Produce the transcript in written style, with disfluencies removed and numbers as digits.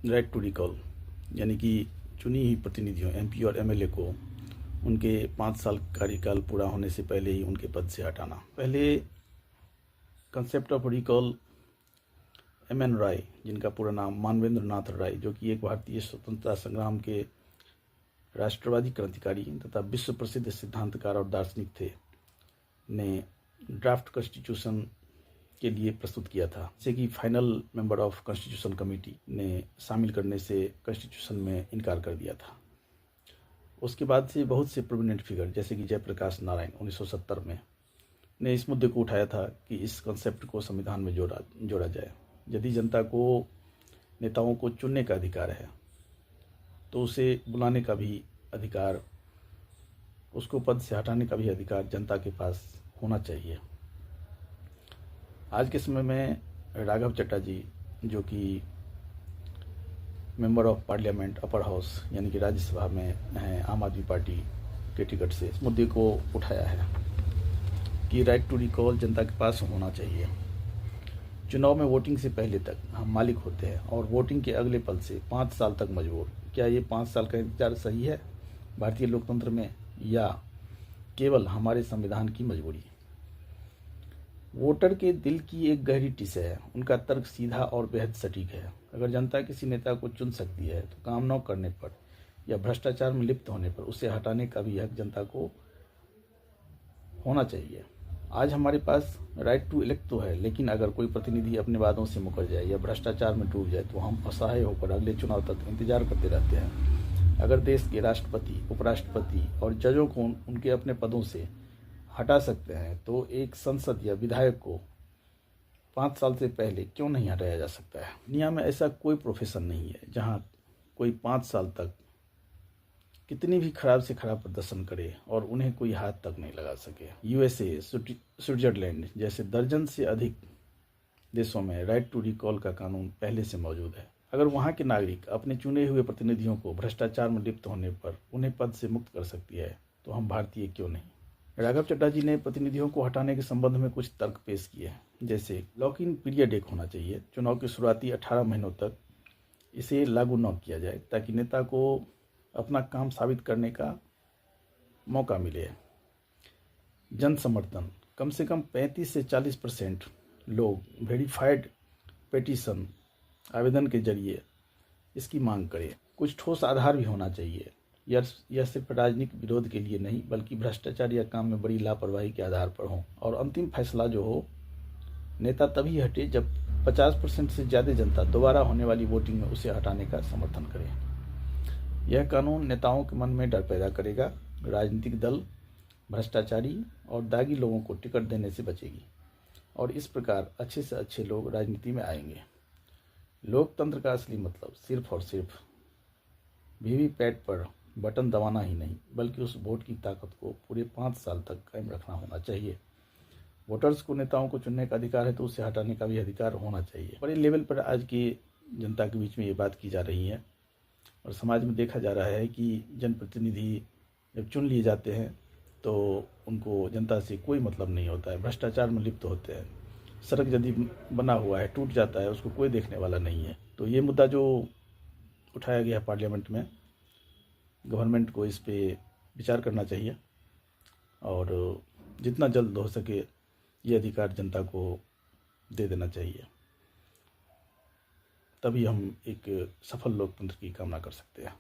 Right to recall, यानी कि चुनी हुई प्रतिनिधियों एमपी और एमएलए को उनके 5 साल कार्यकाल पूरा होने से पहले ही उनके पद से हटाना। पहले कंसेप्ट ऑफ रिकॉल एमएन राय, जिनका पूरा नाम मानवेंद्र नाथ राय, जो कि एक भारतीय स्वतंत्रता संग्राम के राष्ट्रवादी क्रांतिकारी तथा विश्व प्रसिद्ध सिद्धांतकार और दार्शनिक थे, ने ड्राफ्ट कॉन्स्टिट्यूशन के लिए प्रस्तुत किया था, जैसे कि final member of constitution committee ने शामिल करने से कॉन्स्टिट्यूशन में इनकार कर दिया था। उसके बाद से बहुत से प्रोमिनेंट फिगर जैसे कि जयप्रकाश नारायण 1970 में ने इस मुद्दे को उठाया था कि इस कॉन्सेप्ट को संविधान में जोड़ा जाए। यदि जनता को नेताओं को चुनने का अधिकार है तो उसे बुलाने का भी अधिकार, उसको पद से हटाने का भी अधिकार जनता के पास होना चाहिए। आज के समय में राघव चड्ढा जी, जो कि member of parliament upper house यानी कि राज्यसभा में हैं आम आदमी पार्टी के टिकट से, इस मुद्दे को उठाया है कि राइट टू रिकॉल जनता के पास होना चाहिए। चुनाव में वोटिंग से पहले तक हम मालिक होते हैं और वोटिंग के अगले पल से 5 साल तक मजबूर। क्या ये 5 साल का इंतजार सही है भारतीय लोकतंत्र में, या केवल हमारे संविधान की मजबूरी? वोटर के दिल की एक गहरी टिस है। उनका तर्क सीधा और बेहद सटीक है। अगर जनता किसी नेता को चुन सकती है तो काम न करने पर या भ्रष्टाचार में लिप्त होने पर उसे हटाने का भी हक जनता को होना चाहिए। आज हमारे पास राइट टू इलेक्ट तो है, लेकिन अगर कोई प्रतिनिधि अपने वादों से मुकर जाए या भ्रष्टाचार में डूब जाए तो हम असहाय होकर अगले चुनाव तक इंतजार करते रहते हैं। अगर देश के राष्ट्रपति, उपराष्ट्रपति और जजों को उनके अपने पदों से हटा सकते हैं तो एक संसद या विधायक को 5 साल से पहले क्यों नहीं हटाया जा सकता है? दुनिया में ऐसा कोई प्रोफेशन नहीं है जहां कोई 5 साल तक कितनी भी खराब से खराब प्रदर्शन करे और उन्हें कोई हाथ तक नहीं लगा सके। यूएसए, स्विट्जरलैंड जैसे दर्जन से अधिक देशों में राइट टू रिकॉल का कानून पहले से मौजूद है। अगर वहां के नागरिक अपने चुने हुए प्रतिनिधियों को भ्रष्टाचार में लिप्त होने पर उन्हें पद से मुक्त कर सकती है तो हम भारतीय क्यों नहीं? राघव चड्ढा जी ने प्रतिनिधियों को हटाने के संबंध में कुछ तर्क पेश किए हैं, जैसे लॉक इन पीरियड एक होना चाहिए। चुनाव के शुरुआती 18 महीनों तक इसे लागू न किया जाए ताकि नेता को अपना काम साबित करने का मौका मिले। जन समर्थन, कम से कम 35 से 40% लोग वेरीफाइड पेटिशन आवेदन के जरिए इसकी मांग करें। कुछ ठोस आधार भी होना चाहिए। यह सिर्फ राजनीतिक विरोध के लिए नहीं बल्कि भ्रष्टाचार या काम में बड़ी लापरवाही के आधार पर हो। और अंतिम फैसला जो हो, नेता तभी हटे जब 50% से ज़्यादा जनता दोबारा होने वाली वोटिंग में उसे हटाने का समर्थन करे। यह कानून नेताओं के मन में डर पैदा करेगा। राजनीतिक दल भ्रष्टाचारी और दागी लोगों को टिकट देने से बचेगी और इस प्रकार अच्छे से अच्छे लोग राजनीति में आएंगे। लोकतंत्र का असली मतलब सिर्फ और सिर्फ वीवीपैट पर बटन दबाना ही नहीं बल्कि उस वोट की ताकत को पूरे 5 साल तक कायम रखना होना चाहिए। वोटर्स को नेताओं को चुनने का अधिकार है तो उसे हटाने का भी अधिकार होना चाहिए। बड़े लेवल पर आज की जनता के बीच में ये बात की जा रही है और समाज में देखा जा रहा है कि जनप्रतिनिधि जब चुन लिए जाते हैं तो उनको जनता से कोई मतलब नहीं होता है, भ्रष्टाचार में लिप्त होते हैं। सड़क यदि बना हुआ है, टूट जाता है, उसको कोई देखने वाला नहीं है। तो ये मुद्दा जो उठाया गया पार्लियामेंट में, गवर्नमेंट को इस पे विचार करना चाहिए और जितना जल्द हो सके ये अधिकार जनता को दे देना चाहिए। तभी हम एक सफल लोकतंत्र की कामना कर सकते हैं।